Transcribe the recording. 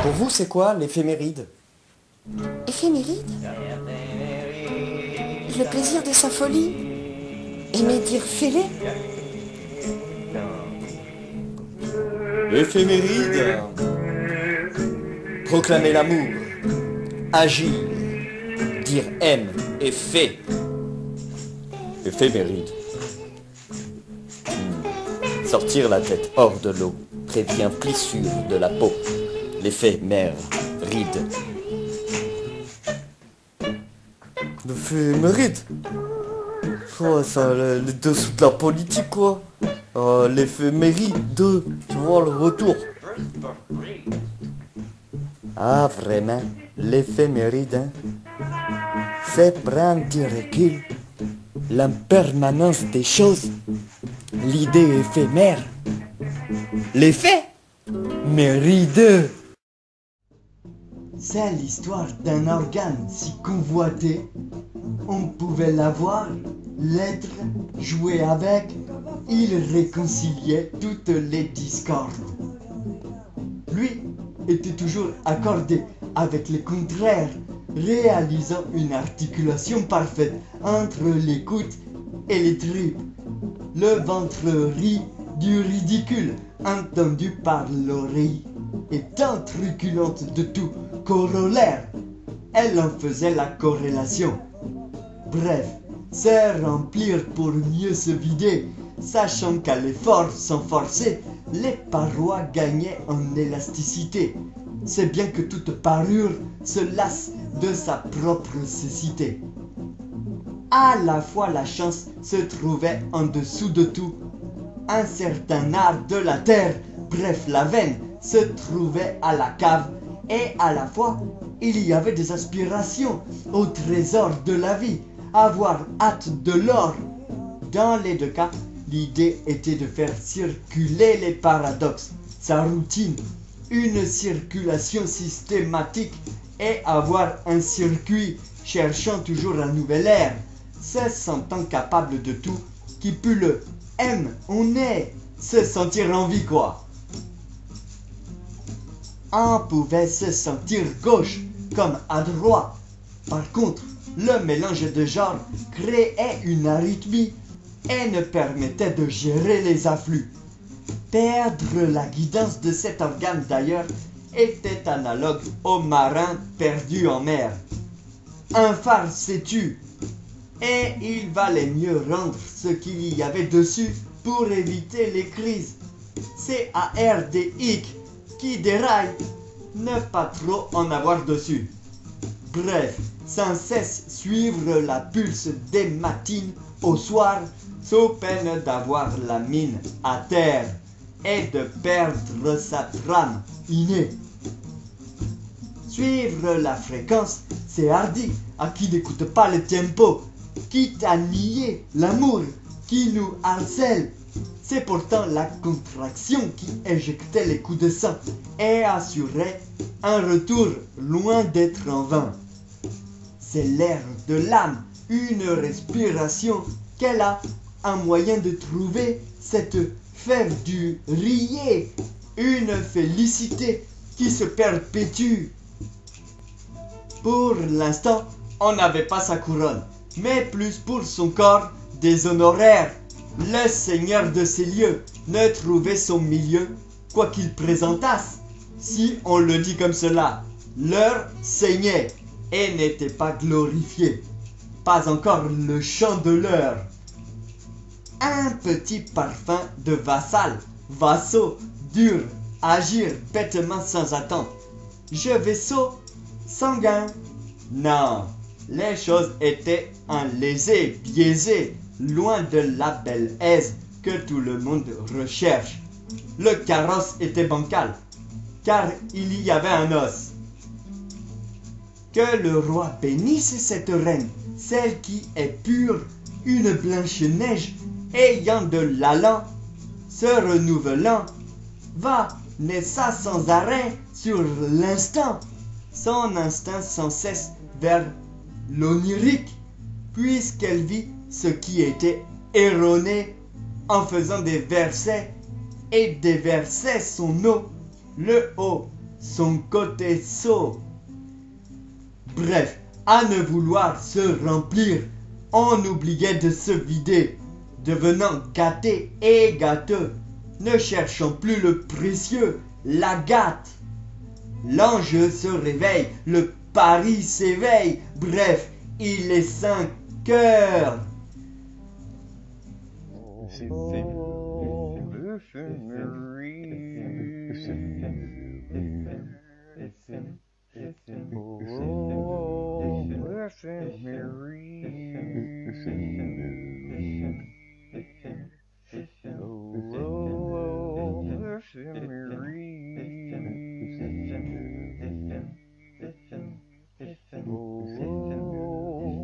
Pour vous, c'est quoi l'éphéméride? Éphéméride? Le plaisir de sa folie? Aimer dire fêlé? Éphéméride. Proclamer l'amour. Agir. Dire aime et fait. Éphéméride. Sortir la tête hors de l'eau prévient plissure de la peau. L'éphémère ride. L'éphéméride? Ouais, ça, les dessous de la politique, quoi. L'éphéméride, tu vois, le retour. Ah, vraiment, l'éphéméride, hein? C'est prendre du recul, l'impermanence des choses, l'idée éphémère, l'effet méride. C'est l'histoire d'un organe si convoité. On pouvait l'avoir, l'être, jouer avec. Il réconciliait toutes les discordes. Lui était toujours accordé avec les contraires, réalisant une articulation parfaite entre l'écoute et les tripes. Le ventre rit du ridicule entendu par l'oreille, étant truculente de tout corollaire, elle en faisait la corrélation. Bref, se remplir pour mieux se vider, sachant qu'à l'effort sans forcer, les parois gagnaient en élasticité. C'est bien que toute parure se lasse de sa propre cécité. À la fois la chance se trouvait en dessous de tout. Un certain art de la terre, bref la veine, se trouvait à la cave. Et à la fois, il y avait des aspirations au trésor de la vie, avoir hâte de l'or. Dans les deux cas, l'idée était de faire circuler les paradoxes, sa routine, une circulation systématique et avoir un circuit cherchant toujours un nouvel air, se sentant capable de tout, qui pue le aime, on est, se sentir en vie quoi. On pouvait se sentir gauche comme à droite. Par contre, le mélange de genres créait une arythmie et ne permettait de gérer les afflux. Perdre la guidance de cet organe d'ailleurs était analogue au marin perdu en mer. Un phare s'étue et il valait mieux rendre ce qu'il y avait dessus pour éviter les crises. CARDIC qui déraille, ne pas trop en avoir dessus. Bref, sans cesse suivre la pulse des matines au soir, sous peine d'avoir la mine à terre et de perdre sa trame innée. Suivre la fréquence, c'est hardi à qui n'écoute pas le tempo, quitte à nier l'amour qui nous harcèle. C'est pourtant la contraction qui éjectait les coups de sang et assurait un retour loin d'être en vain. C'est l'air de l'âme, une respiration qu'elle a un moyen de trouver cette fève du rier, une félicité qui se perpétue. Pour l'instant, on n'avait pas sa couronne, mais plus pour son corps des honoraires. Le seigneur de ces lieux ne trouvait son milieu, quoi qu'il présentasse, si on le dit comme cela, leur saignait et n'était pas glorifié. Pas encore le chant de l'heure. Un petit parfum de vassal, vassaux, dur, agir bêtement sans attente. Je vaisseau, sanguin. Non, les choses étaient enlésées, biaisées, loin de la belle aise que tout le monde recherche. Le carrosse était bancal, car il y avait un os. Que le roi bénisse cette reine, celle qui est pure, une blanche neige, ayant de l'allant, se renouvelant, va, naissa sans arrêt sur l'instant, son instinct sans cesse vers l'onirique, puisqu'elle vit ce qui était erroné en faisant des versets et déversait son eau, le haut, son côté sot. Bref, à ne vouloir se remplir, on oubliait de se vider, devenant gâté et gâteux, ne cherchant plus le précieux, la gâte. L'ange se réveille, le pari s'éveille, bref, il est 5 heures.